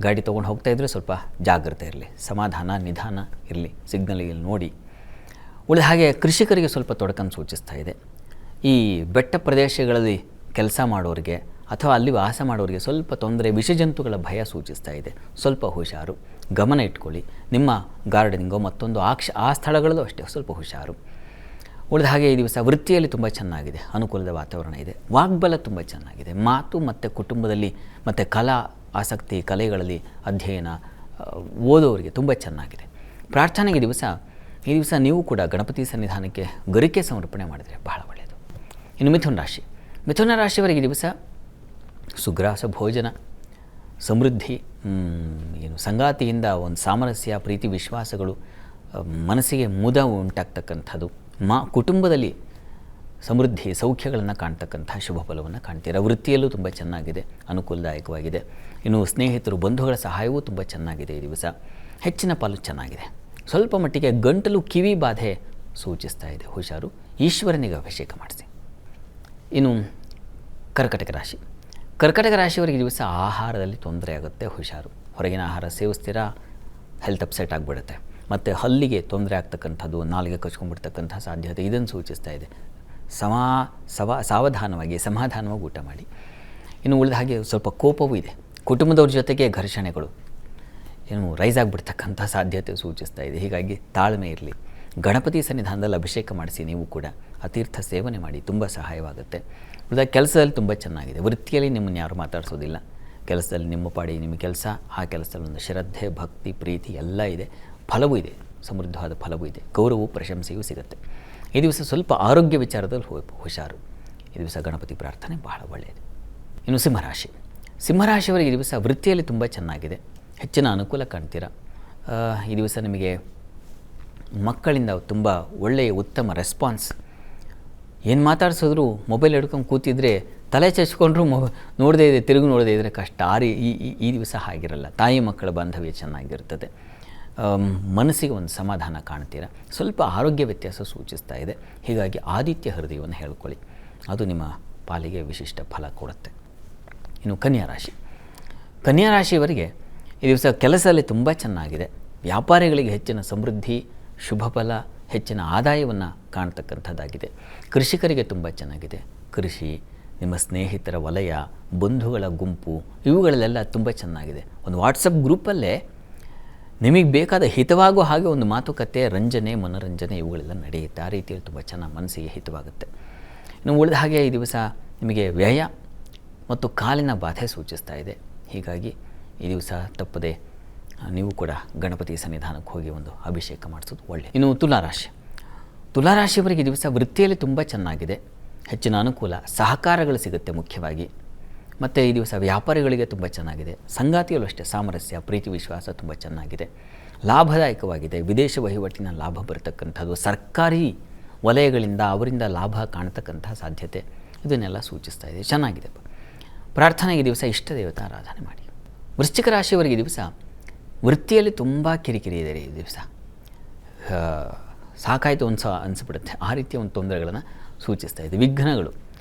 ಗಾಡಿ ತೊಗೊಂಡು ಹೋಗ್ತಾ ಇದ್ದರೆ ಸ್ವಲ್ಪ ಜಾಗ್ರತೆ ಇರಲಿ, ಸಮಾಧಾನ ನಿಧಾನ ಇರಲಿ, ಸಿಗ್ನಲಿಗೆ ನೋಡಿ. ಉಳಿದ ಹಾಗೆ ಕೃಷಿಕರಿಗೆ ಸ್ವಲ್ಪ ತೊಡಕನ್ನು ಸೂಚಿಸ್ತಾ ಇದೆ. ಈ ಬೆಟ್ಟ ಪ್ರದೇಶಗಳಲ್ಲಿ ಕೆಲಸ ಮಾಡೋರಿಗೆ ಅಥವಾ ಅಲ್ಲಿ ವಾಸ ಮಾಡೋರಿಗೆ ಸ್ವಲ್ಪ ತೊಂದರೆ, ವಿಷಜಂತುಗಳ ಭಯ ಸೂಚಿಸ್ತಾ ಇದೆ. ಸ್ವಲ್ಪ ಹುಷಾರು, ಗಮನ ಇಟ್ಕೊಳ್ಳಿ. ನಿಮ್ಮ ಗಾರ್ಡನಿಂಗೋ ಮತ್ತೊಂದು ಆ ಸ್ಥಳಗಳಲ್ಲೂ ಅಷ್ಟೇ ಸ್ವಲ್ಪ ಹುಷಾರು. ಉಳಿದ ಹಾಗೆ ಈ ದಿವಸ ವೃತ್ತಿಯಲ್ಲಿ ತುಂಬ ಚೆನ್ನಾಗಿದೆ, ಅನುಕೂಲದ ವಾತಾವರಣ ಇದೆ. ವಾಗ್ಬಲ ತುಂಬ ಚೆನ್ನಾಗಿದೆ. ಮಾತು ಮತ್ತು ಕುಟುಂಬದಲ್ಲಿ ಮತ್ತು ಆಸಕ್ತಿ ಕಲೆಗಳಲ್ಲಿ ಅಧ್ಯಯನ ಓದೋರಿಗೆ ತುಂಬ ಚೆನ್ನಾಗಿದೆ. ಪ್ರಾರ್ಥನೆಗೆ ಈ ದಿವಸ ನೀವು ಕೂಡ ಗಣಪತಿ ಸನ್ನಿಧಾನಕ್ಕೆ ಗರಿಕೆ ಸಮರ್ಪಣೆ ಮಾಡಿದರೆ ಬಹಳ ಒಳ್ಳೆಯದು. ಇನ್ನು ಮಿಥುನ ರಾಶಿಯವರಿಗೆ ಈ ದಿವಸ ಸುಗ್ರಾಸ ಭೋಜನ, ಸಮೃದ್ಧಿ, ಸಂಗಾತಿಯಿಂದ ಒಂದು ಸಾಮರಸ್ಯ, ಪ್ರೀತಿ ವಿಶ್ವಾಸಗಳು, ಮನಸ್ಸಿಗೆ ಮುದ ಉಂಟಾಗ್ತಕ್ಕಂಥದ್ದು, ಕುಟುಂಬದಲ್ಲಿ ಸಮೃದ್ಧಿ ಸೌಖ್ಯಗಳನ್ನು ಕಾಣ್ತಕ್ಕಂಥ ಶುಭ ಫಲವನ್ನು ಕಾಣ್ತೀರ. ವೃತ್ತಿಯಲ್ಲೂ ತುಂಬ ಚೆನ್ನಾಗಿದೆ, ಅನುಕೂಲದಾಯಕವಾಗಿದೆ. ಇನ್ನು ಸ್ನೇಹಿತರು ಬಂಧುಗಳ ಸಹಾಯವೂ ತುಂಬ ಚೆನ್ನಾಗಿದೆ. ಈ ದಿವಸ ಹೆಚ್ಚಿನ ಪಾಲು ಚೆನ್ನಾಗಿದೆ. ಸ್ವಲ್ಪ ಮಟ್ಟಿಗೆ ಗಂಟಲು ಕಿವಿ ಬಾಧೆ ಸೂಚಿಸ್ತಾ ಇದೆ, ಹುಷಾರು. ಈಶ್ವರನಿಗೆ ಅಭಿಷೇಕ ಮಾಡಿಸಿ. ಇನ್ನು ಕರ್ಕಟಕ ರಾಶಿಯವರಿಗೆ ಈ ದಿವಸ ಆಹಾರದಲ್ಲಿ ತೊಂದರೆ ಆಗುತ್ತೆ, ಹುಷಾರು. ಹೊರಗಿನ ಆಹಾರ ಸೇವಿಸ್ತೀರಾ, ಹೆಲ್ತ್ ಅಪ್ಸೆಟ್ ಆಗಿಬಿಡುತ್ತೆ. ಮತ್ತು ಹಲ್ಲಿಗೆ ತೊಂದರೆ ಆಗ್ತಕ್ಕಂಥದ್ದು, ನಾಲಿಗೆ ಕಚ್ಕೊಂಡ್ಬಿಡ್ತಕ್ಕಂಥ ಸಾಧ್ಯತೆ ಇದನ್ನು ಸೂಚಿಸ್ತಾ ಇದೆ. ಸಾವಧಾನವಾಗಿ ಸಮಾಧಾನವಾಗಿ ಊಟ ಮಾಡಿ. ಇನ್ನು ಉಳಿದ ಹಾಗೆ ಸ್ವಲ್ಪ ಕೋಪವೂ ಇದೆ. ಕುಟುಂಬದವ್ರ ಜೊತೆಗೆ ಘರ್ಷಣೆಗಳು ರೈಸ್ ಆಗಿಬಿಡ್ತಕ್ಕಂಥ ಸಾಧ್ಯತೆ ಸೂಚಿಸ್ತಾ ಇದೆ. ಹೀಗಾಗಿ ತಾಳ್ಮೆ ಇರಲಿ. ಗಣಪತಿ ಸನ್ನಿಧಾನದಲ್ಲಿ ಅಭಿಷೇಕ ಮಾಡಿಸಿ. ನೀವು ಕೂಡ ಅತೀರ್ಥ ಸೇವನೆ ಮಾಡಿ, ತುಂಬ ಸಹಾಯವಾಗುತ್ತೆ. ಉಳಿದ ಕೆಲಸದಲ್ಲಿ ತುಂಬ ಚೆನ್ನಾಗಿದೆ. ವೃತ್ತಿಯಲ್ಲಿ ನಿಮ್ಮನ್ನು ಯಾರು ಮಾತಾಡಿಸೋದಿಲ್ಲ. ಕೆಲಸದಲ್ಲಿ ನಿಮ್ಮ ಪಾಡಿ ನಿಮ್ಮ ಕೆಲಸ, ಆ ಕೆಲಸದಲ್ಲಿ ಒಂದು ಶ್ರದ್ಧೆ, ಭಕ್ತಿ, ಪ್ರೀತಿ ಎಲ್ಲ ಇದೆ. ಫಲವೂ ಇದೆ, ಸಮೃದ್ಧವಾದ ಫಲವೂ ಇದೆ. ಗೌರವವು ಪ್ರಶಂಸೆಯೂ ಸಿಗುತ್ತೆ. ಈ ದಿವಸ ಸ್ವಲ್ಪ ಆರೋಗ್ಯ ವಿಚಾರದಲ್ಲಿ ಹುಷಾರು. ಈ ದಿವಸ ಗಣಪತಿ ಪ್ರಾರ್ಥನೆ ಬಹಳ ಒಳ್ಳೆಯದು. ಇನ್ನು ಸಿಂಹರಾಶಿಯವರಿಗೆ ಈ ದಿವಸ ವೃತ್ತಿಯಲ್ಲಿ ತುಂಬ ಚೆನ್ನಾಗಿದೆ, ಹೆಚ್ಚಿನ ಅನುಕೂಲ ಕಾಣ್ತೀರ. ಈ ದಿವಸ ನಿಮಗೆ ಮಕ್ಕಳಿಂದ ತುಂಬ ಒಳ್ಳೆಯ ಉತ್ತಮ ರೆಸ್ಪಾನ್ಸ್. ಏನು ಮಾತಾಡ್ಸಿದ್ರು ಮೊಬೈಲ್ ಹಿಡ್ಕೊಂಡು ಕೂತಿದ್ರೆ ತಲೆ ಚಚ್ಕೊಂಡ್ರು ನೋಡದೇ ಇದೆ, ತಿರುಗಿ ನೋಡದೇ ಇದ್ದರೆ ಕಷ್ಟ. ಈ ದಿವಸ ಹಾಗಿರಲ್ಲ. ತಾಯಿ ಮಕ್ಕಳ ಬಾಂಧವ್ಯ ಚೆನ್ನಾಗಿರ್ತದೆ. ಮನಸ್ಸಿಗೆ ಒಂದು ಸಮಾಧಾನ ಕಾಣ್ತೀರ. ಸ್ವಲ್ಪ ಆರೋಗ್ಯ ವ್ಯತ್ಯಾಸ ಸೂಚಿಸ್ತಾ ಇದೆ. ಹೀಗಾಗಿ ಆದಿತ್ಯ ಹೃದಯವನ್ನು ಹೇಳ್ಕೊಳ್ಳಿ, ಅದು ನಿಮ್ಮ ಪಾಲಿಗೆ ವಿಶಿಷ್ಟ ಫಲ ಕೊಡುತ್ತೆ. ಇನ್ನು ಕನ್ಯಾ ರಾಶಿಯವರಿಗೆ ಈ ದಿವಸ ಕೆಲಸದಲ್ಲಿ ತುಂಬ ಚೆನ್ನಾಗಿದೆ. ವ್ಯಾಪಾರಿಗಳಿಗೆ ಹೆಚ್ಚಿನ ಸಮೃದ್ಧಿ, ಶುಭ ಫಲ, ಹೆಚ್ಚಿನ ಆದಾಯವನ್ನು ಕಾಣ್ತಕ್ಕಂಥದ್ದಾಗಿದೆ. ಕೃಷಿಕರಿಗೆ ತುಂಬ ಚೆನ್ನಾಗಿದೆ. ಕೃಷಿ, ನಿಮ್ಮ ಸ್ನೇಹಿತರ ವಲಯ, ಬಂಧುಗಳ ಗುಂಪು, ಇವುಗಳಲ್ಲೆಲ್ಲ ತುಂಬ ಚೆನ್ನಾಗಿದೆ. ಒಂದು ವಾಟ್ಸಪ್ ಗ್ರೂಪಲ್ಲೇ ನಿಮಗೆ ಬೇಕಾದ ಹಿತವಾಗೋ ಹಾಗೆ ಒಂದು ಮಾತುಕತೆ, ರಂಜನೆ, ಮನೋರಂಜನೆ ಇವುಗಳೆಲ್ಲ ನಡೆಯುತ್ತೆ. ಆ ರೀತಿಯಲ್ಲಿ ತುಂಬ ಚೆನ್ನಾಗಿ ಮನಸ್ಸಿಗೆ ಹಿತವಾಗುತ್ತೆ. ಇನ್ನು ಉಳಿದ ಹಾಗೆ ಈ ದಿವಸ ನಿಮಗೆ ವ್ಯಯ ಮತ್ತು ಕಾಲಿನ ಬಾಧೆ ಸೂಚಿಸ್ತಾ ಇದೆ. ಹೀಗಾಗಿ ಈ ದಿವಸ ತಪ್ಪದೆ ನೀವು ಕೂಡ ಗಣಪತಿ ಸನ್ನಿಧಾನಕ್ಕೆ ಹೋಗಿ ಒಂದು ಅಭಿಷೇಕ ಮಾಡಿಸೋದು ಒಳ್ಳೆಯದು. ಇನ್ನು ತುಲಾರಾಶಿಯವರಿಗೆ ಈ ದಿವಸ ವೃತ್ತಿಯಲ್ಲಿ ತುಂಬ ಚೆನ್ನಾಗಿದೆ, ಹೆಚ್ಚಿನ ಅನುಕೂಲ, ಸಹಕಾರಗಳು ಸಿಗುತ್ತೆ ಮುಖ್ಯವಾಗಿ. ಮತ್ತು ಈ ದಿವಸ ವ್ಯಾಪಾರಿಗಳಿಗೆ ತುಂಬ ಚೆನ್ನಾಗಿದೆ. ಸಂಗಾತಿಯಲ್ಲೂ ಅಷ್ಟೇ ಸಾಮರಸ್ಯ, ಪ್ರೀತಿ ವಿಶ್ವಾಸ ತುಂಬ ಚೆನ್ನಾಗಿದೆ, ಲಾಭದಾಯಕವಾಗಿದೆ. ವಿದೇಶ ವಹಿವಾಟಿನ ಲಾಭ ಬರತಕ್ಕಂಥದ್ದು, ಸರ್ಕಾರಿ ವಲಯಗಳಿಂದ ಅವರಿಂದ ಲಾಭ ಕಾಣತಕ್ಕಂಥ ಸಾಧ್ಯತೆ ಇದನ್ನೆಲ್ಲ ಸೂಚಿಸ್ತಾ ಇದೆ. ಚೆನ್ನಾಗಿದೆ. ಪ್ರಾರ್ಥನೆಗೆ ದಿವಸ ಇಷ್ಟ ದೇವತಾ ಆರಾಧನೆ ಮಾಡಿ. ವೃಶ್ಚಿಕ ರಾಶಿಯವರಿಗೆ ಈ ದಿವಸ ವೃತ್ತಿಯಲ್ಲಿ ತುಂಬ ಕಿರಿಕಿರಿ ಇದೆ. ಈ ದಿವಸ ಸಾಕಾಯಿತು ಅನಿಸ್ಬಿಡುತ್ತೆ. ಆ ರೀತಿಯ ಒಂದು ತೊಂದರೆಗಳನ್ನು ಸೂಚಿಸ್ತಾ ಇದೆ. ವಿಘ್ನಗಳು,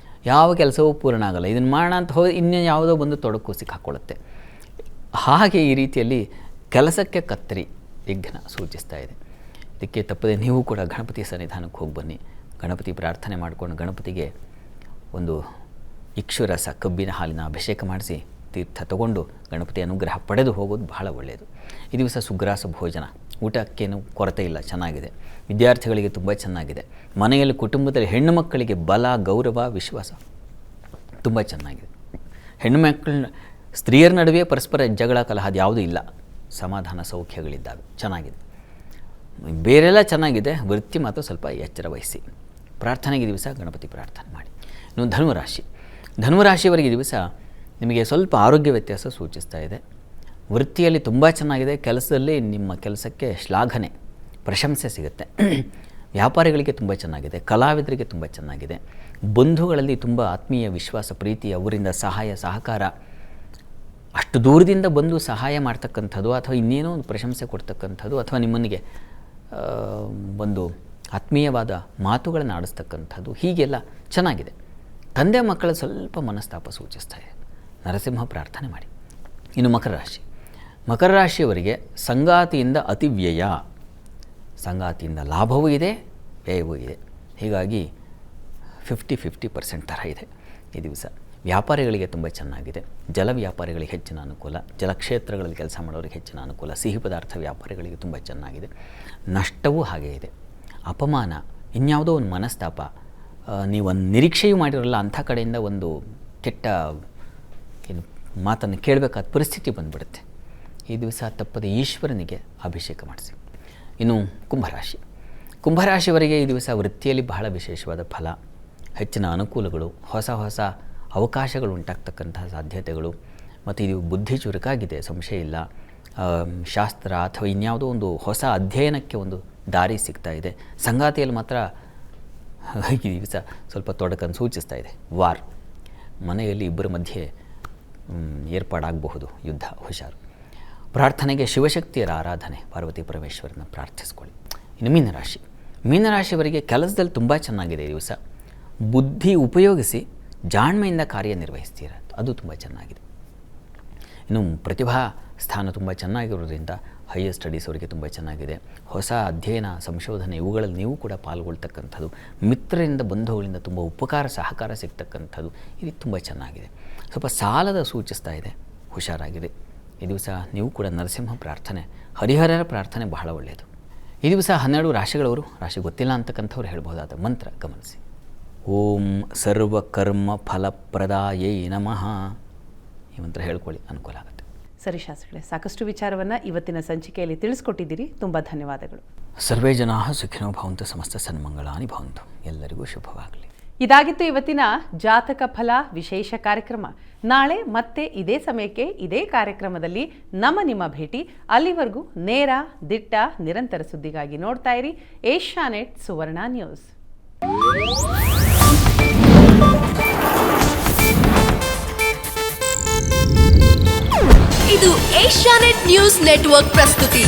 ಯಾವ ಕೆಲಸವೂ ಪೂರ್ಣ ಆಗಲ್ಲ. ಇದನ್ನು ಮಾಡೋಣ ಅಂತ ಹೋಗಿ ಇನ್ನೂ ಯಾವುದೋ ಬಂದು ತೊಡಕು ಸಿಕ್ಕಾಕೊಳ್ಳುತ್ತೆ. ಹಾಗೆ ಈ ರೀತಿಯಲ್ಲಿ ಕೆಲಸಕ್ಕೆ ಕತ್ತರಿ, ವಿಘ್ನ ಸೂಚಿಸ್ತಾ ಇದೆ. ಇದಕ್ಕೆ ತಪ್ಪದೆ ನೀವು ಕೂಡ ಗಣಪತಿ ಸನ್ನಿಧಾನಕ್ಕೆ ಹೋಗಿ ಬನ್ನಿ. ಗಣಪತಿ ಪ್ರಾರ್ಥನೆ ಮಾಡಿಕೊಂಡು ಗಣಪತಿಗೆ ಒಂದು ಇಕ್ಷುರಸ, ಕಬ್ಬಿನ ಹಾಲಿನ ಅಭಿಷೇಕ ಮಾಡಿಸಿ ತೀರ್ಥ ತಗೊಂಡು ಗಣಪತಿ ಅನುಗ್ರಹ ಪಡೆದು ಹೋಗೋದು ಬಹಳ ಒಳ್ಳೆಯದು. ಈ ದಿವಸ ಸುಗ್ರಾಸ ಭೋಜನ, ಊಟಕ್ಕೇನು ಕೊರತೆ ಇಲ್ಲ, ಚೆನ್ನಾಗಿದೆ. ವಿದ್ಯಾರ್ಥಿಗಳಿಗೆ ತುಂಬ ಚೆನ್ನಾಗಿದೆ. ಮನೆಯಲ್ಲಿ ಕುಟುಂಬದಲ್ಲಿ ಹೆಣ್ಣು ಮಕ್ಕಳಿಗೆ ಬಲ, ಗೌರವ, ವಿಶ್ವಾಸ ತುಂಬ ಚೆನ್ನಾಗಿದೆ. ಹೆಣ್ಣುಮಕ್ಕಳ ಸ್ತ್ರೀಯರ ನಡುವೆ ಪರಸ್ಪರ ಜಗಳ ಕಲಹ ಅದು ಯಾವುದೂ ಇಲ್ಲ, ಸಮಾಧಾನ ಸೌಖ್ಯಗಳಿದ್ದಾವೆ, ಚೆನ್ನಾಗಿದೆ. ಬೇರೆಲ್ಲ ಚೆನ್ನಾಗಿದೆ, ವೃತ್ತಿ ಮಾತ್ರ ಸ್ವಲ್ಪ ಎಚ್ಚರ ವಹಿಸಿ. ಪ್ರಾರ್ಥನೆಗೆ ದಿವಸ ಗಣಪತಿ ಪ್ರಾರ್ಥನೆ ಮಾಡಿ. ಇನ್ನು ಧನುರಾಶಿಯವರಿಗೆ ದಿವಸ ನಿಮಗೆ ಸ್ವಲ್ಪ ಆರೋಗ್ಯ ವ್ಯತ್ಯಾಸ ಸೂಚಿಸ್ತಾ ಇದೆ. ವೃತ್ತಿಯಲ್ಲಿ ತುಂಬ ಚೆನ್ನಾಗಿದೆ, ಕೆಲಸದಲ್ಲಿ ನಿಮ್ಮ ಕೆಲಸಕ್ಕೆ ಶ್ಲಾಘನೆ ಪ್ರಶಂಸೆ ಸಿಗುತ್ತೆ. ವ್ಯಾಪಾರಿಗಳಿಗೆ ತುಂಬ ಚೆನ್ನಾಗಿದೆ, ಕಲಾವಿದರಿಗೆ ತುಂಬ ಚೆನ್ನಾಗಿದೆ. ಬಂಧುಗಳಲ್ಲಿ ತುಂಬ ಆತ್ಮೀಯ ವಿಶ್ವಾಸ ಪ್ರೀತಿ, ಅವರಿಂದ ಸಹಾಯ ಸಹಕಾರ, ಅಷ್ಟು ದೂರದಿಂದ ಬಂದು ಸಹಾಯ ಮಾಡ್ತಕ್ಕಂಥದ್ದು ಅಥವಾ ಇನ್ನೇನೋ ಒಂದು ಪ್ರಶಂಸೆ ಕೊಡ್ತಕ್ಕಂಥದ್ದು ಅಥವಾ ನಿಮ್ಮನಿಗೆ ಒಂದು ಆತ್ಮೀಯವಾದ ಮಾತುಗಳನ್ನು ಆಡಿಸ್ತಕ್ಕಂಥದ್ದು, ಹೀಗೆಲ್ಲ ಚೆನ್ನಾಗಿದೆ. ತಂದೆ ಮಕ್ಕಳ ಸ್ವಲ್ಪ ಮನಸ್ತಾಪ ಸೂಚಿಸ್ತಾ ಇದೆ. ನರಸಿಂಹ ಪ್ರಾರ್ಥನೆ ಮಾಡಿ. ಇನ್ನು ಮಕರ ರಾಶಿಯವರಿಗೆ ಸಂಗಾತಿಯಿಂದ ಅತಿ ವ್ಯಯ, ಸಂಗಾತಿಯಿಂದ ಲಾಭವೂ ಇದೆ ವ್ಯಯವೂ ಇದೆ, ಹೀಗಾಗಿ 50-50% ಥರ ಇದೆ ಈ ದಿವಸ. ವ್ಯಾಪಾರಿಗಳಿಗೆ ತುಂಬ ಚೆನ್ನಾಗಿದೆ, ಜಲ ವ್ಯಾಪಾರಿಗಳಿಗೆ ಹೆಚ್ಚಿನ ಅನುಕೂಲ, ಜಲಕ್ಷೇತ್ರಗಳಲ್ಲಿ ಕೆಲಸ ಮಾಡೋರಿಗೆ ಹೆಚ್ಚಿನ ಅನುಕೂಲ, ಸಿಹಿ ಪದಾರ್ಥ ವ್ಯಾಪಾರಿಗಳಿಗೆ ತುಂಬ ಚೆನ್ನಾಗಿದೆ. ನಷ್ಟವೂ ಹಾಗೇ ಇದೆ, ಅಪಮಾನ, ಇನ್ಯಾವುದೋ ಒಂದು ಮನಸ್ತಾಪ, ನೀವೊಂದು ನಿರೀಕ್ಷೆಯೂ ಮಾಡಿರಲ್ಲ ಅಂಥ ಕಡೆಯಿಂದ ಒಂದು ಕೆಟ್ಟ ಏನು ಮಾತನ್ನು ಕೇಳಬೇಕಾದ ಪರಿಸ್ಥಿತಿ ಬಂದುಬಿಡುತ್ತೆ. ಈ ದಿವಸ ತಪ್ಪದೆ ಈಶ್ವರನಿಗೆ ಅಭಿಷೇಕ ಮಾಡಿಸಿ. ಇನ್ನು ಕುಂಭರಾಶಿಯವರಿಗೆ ಈ ದಿವಸ ವೃತ್ತಿಯಲ್ಲಿ ಬಹಳ ವಿಶೇಷವಾದ ಫಲ, ಹೆಚ್ಚಿನ ಅನುಕೂಲಗಳು, ಹೊಸ ಹೊಸ ಅವಕಾಶಗಳು ಉಂಟಾಗ್ತಕ್ಕಂತಹ ಸಾಧ್ಯತೆಗಳು, ಮತ್ತು ಇದು ಬುದ್ಧಿ ಚುರುಕಾಗಿದೆ, ಸಂಶಯ ಇಲ್ಲ. ಶಾಸ್ತ್ರ ಅಥವಾ ಇನ್ಯಾವುದೋ ಒಂದು ಹೊಸ ಅಧ್ಯಯನಕ್ಕೆ ಒಂದು ದಾರಿ ಸಿಗ್ತಾ ಇದೆ. ಸಂಗಾತಿಯಲ್ಲಿ ಮಾತ್ರ ಈ ದಿವಸ ಸ್ವಲ್ಪ ತೊಡಕನ್ನು ಸೂಚಿಸ್ತಾ ಇದೆ. ವಾರ್, ಮನೆಯಲ್ಲಿ ಇಬ್ಬರ ಮಧ್ಯೆ ಏರ್ಪಾಡಾಗಬಹುದು ಯುದ್ಧ, ಹುಷಾರು. ಪ್ರಾರ್ಥನೆಗೆ ಶಿವಶಕ್ತಿಯರ ಆರಾಧನೆ, ಪಾರ್ವತಿ ಪರಮೇಶ್ವರನ ಪ್ರಾರ್ಥಿಸ್ಕೊಳ್ಳಿ. ಇನ್ನು ಮೀನರಾಶಿಯವರಿಗೆ ಕೆಲಸದಲ್ಲಿ ತುಂಬ ಚೆನ್ನಾಗಿದೆ ಈ ದಿವಸ. ಬುದ್ಧಿ ಉಪಯೋಗಿಸಿ ಜಾಣ್ಮೆಯಿಂದ ಕಾರ್ಯನಿರ್ವಹಿಸ್ತೀರ, ಅದು ತುಂಬ ಚೆನ್ನಾಗಿದೆ. ಇನ್ನು ಪ್ರತಿಭಾ ಸ್ಥಾನ ತುಂಬ ಚೆನ್ನಾಗಿರೋದ್ರಿಂದ ಹೈಯರ್ ಸ್ಟಡೀಸ್ ಅವರಿಗೆ ತುಂಬ ಚೆನ್ನಾಗಿದೆ. ಹೊಸ ಅಧ್ಯಯನ ಸಂಶೋಧನೆ ಇವುಗಳಲ್ಲಿ ನೀವು ಕೂಡ ಪಾಲ್ಗೊಳ್ತಕ್ಕಂಥದ್ದು, ಮಿತ್ರರಿಂದ ಬಂಧುಗಳಿಂದ ತುಂಬ ಉಪಕಾರ ಸಹಕಾರ ಸಿಗ್ತಕ್ಕಂಥದ್ದು, ಇದು ತುಂಬ ಚೆನ್ನಾಗಿದೆ. ಸ್ವಲ್ಪ ಸಾಲದ ಸೂಚಿಸ್ತಾ ಇದೆ, ಹುಷಾರಾಗಿದೆ. ಈ ದಿವಸ ನೀವು ಕೂಡ ನರಸಿಂಹ ಪ್ರಾರ್ಥನೆ, ಹರಿಹರರ ಪ್ರಾರ್ಥನೆ ಬಹಳ ಒಳ್ಳೆಯದು. ಈ ದಿವಸ 12 ರಾಶಿಗಳವರು, ರಾಶಿ ಗೊತ್ತಿಲ್ಲ ಅಂತಕ್ಕಂಥವ್ರು ಹೇಳ್ಬಹುದಾದ ಮಂತ್ರ ಗಮನಿಸಿ. ಓಂ ಸರ್ವಕರ್ಮ ಫಲಪ್ರದಾಯೇ ನಮಃ, ಈ ಮಂತ್ರ ಹೇಳ್ಕೊಳ್ಳಿ, ಅನುಕೂಲ ಆಗುತ್ತೆ. ಸರಿ ಶಾಸ್ತ್ರಿಗಳೇ, ಸಾಕಷ್ಟು ವಿಚಾರವನ್ನು ಇವತ್ತಿನ ಸಂಚಿಕೆಯಲ್ಲಿ ತಿಳಿಸ್ಕೊಟ್ಟಿದ್ದೀರಿ, ತುಂಬ ಧನ್ಯವಾದಗಳು. ಸರ್ವೇ ಜನಾಃ ಸುಖಿನೋ ಭವಂತು, ಸಮಸ್ತ ಸನ್ಮಂಗಳಾನಿ ಭವಂತು, ಎಲ್ಲರಿಗೂ ಶುಭವಾಗಲಿ. ಇದಾಗಿತ್ತು ಇವತ್ತಿನ ಜಾತಕ ಫಲ ವಿಶೇಷ ಕಾರ್ಯಕ್ರಮ. ನಾಳೆ ಮತ್ತೆ ಇದೇ ಸಮಯಕ್ಕೆ ಇದೇ ಕಾರ್ಯಕ್ರಮದಲ್ಲಿ ನಿಮ್ಮ ಭೇಟಿ. ಅಲ್ಲಿವರೆಗೂ ನೇರ, ದಿಟ್ಟ, ನಿರಂತರ ಸುದ್ದಿಗಾಗಿ ನೋಡ್ತಾ ಇರಿ ಏಷ್ಯಾನೆಟ್ ಸುವರ್ಣ ನ್ಯೂಸ್. ಇದು ಏಷ್ಯಾನೆಟ್ ನ್ಯೂಸ್ ನೆಟ್ವರ್ಕ್ ಪ್ರಸ್ತುತಿ.